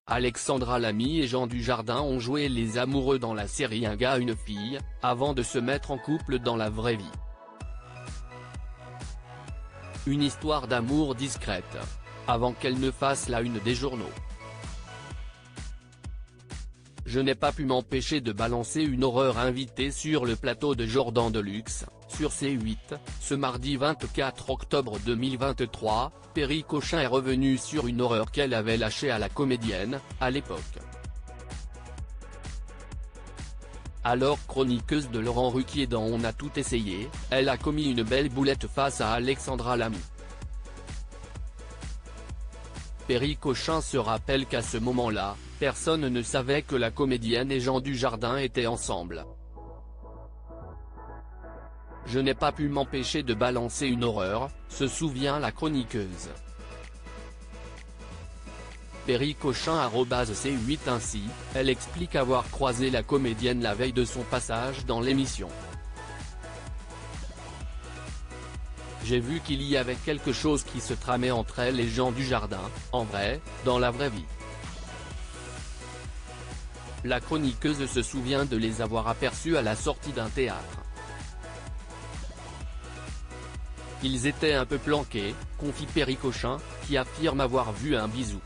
Alexandra Lamy et Jean Dujardin ont joué les amoureux dans la série Un gars une fille, avant de se mettre en couple dans la vraie vie. Une histoire d'amour discrète, avant qu'elle ne fasse la une des journaux. Je n'ai pas pu m'empêcher de balancer une horreur invitée sur le plateau de Jordan Deluxe, sur C8, ce mardi 24 octobre 2023, Perry Cochin est revenue sur une horreur qu'elle avait lâchée à la comédienne, à l'époque. Alors chroniqueuse de Laurent Ruquier dans On a tout essayé, elle a commis une belle boulette face à Alexandra Lamy. Perry Cochin se rappelle qu'à ce moment-là, personne ne savait que la comédienne et Jean Dujardin étaient ensemble. Je n'ai pas pu m'empêcher de balancer une horreur, se souvient la chroniqueuse. Perry Cochin @C8 Ainsi, elle explique avoir croisé la comédienne la veille de son passage dans l'émission. J'ai vu qu'il y avait quelque chose qui se tramait entre elle et Jean Dujardin, en vrai, dans la vraie vie. La chroniqueuse se souvient de les avoir aperçus à la sortie d'un théâtre. Ils étaient un peu planqués, confie Perry Cochin, qui affirme avoir vu un bisou.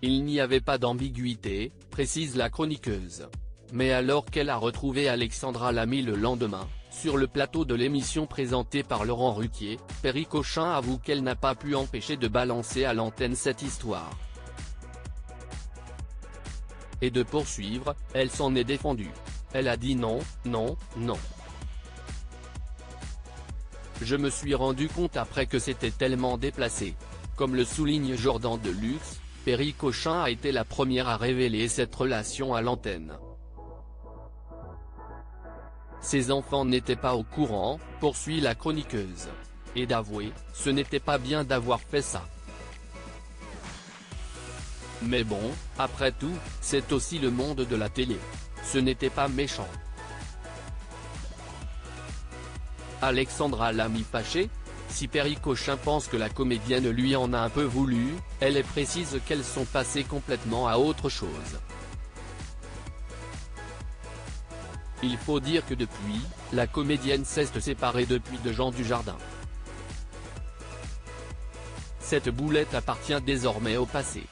Il n'y avait pas d'ambiguïté, précise la chroniqueuse. Mais alors qu'elle a retrouvé Alexandra Lamy le lendemain, sur le plateau de l'émission présentée par Laurent Ruquier, Perry Cochin avoue qu'elle n'a pas pu empêcher de balancer à l'antenne cette histoire. Et de poursuivre, elle s'en est défendue. Elle a dit non, non, non. Je me suis rendu compte après que c'était tellement déplacé. Comme le souligne Jordan Deluxe, Perry Cochin a été la première à révéler cette relation à l'antenne. Ses enfants n'étaient pas au courant, poursuit la chroniqueuse. Et d'avouer, ce n'était pas bien d'avoir fait ça. Mais bon, après tout, c'est aussi le monde de la télé. Ce n'était pas méchant. Alexandra Lamy fâchée? Si Perry Cochin pense que la comédienne lui en a un peu voulu, elle est précise qu'elles sont passées complètement à autre chose. Il faut dire que depuis, la comédienne s'est séparée depuis de Jean Dujardin. Cette boulette appartient désormais au passé.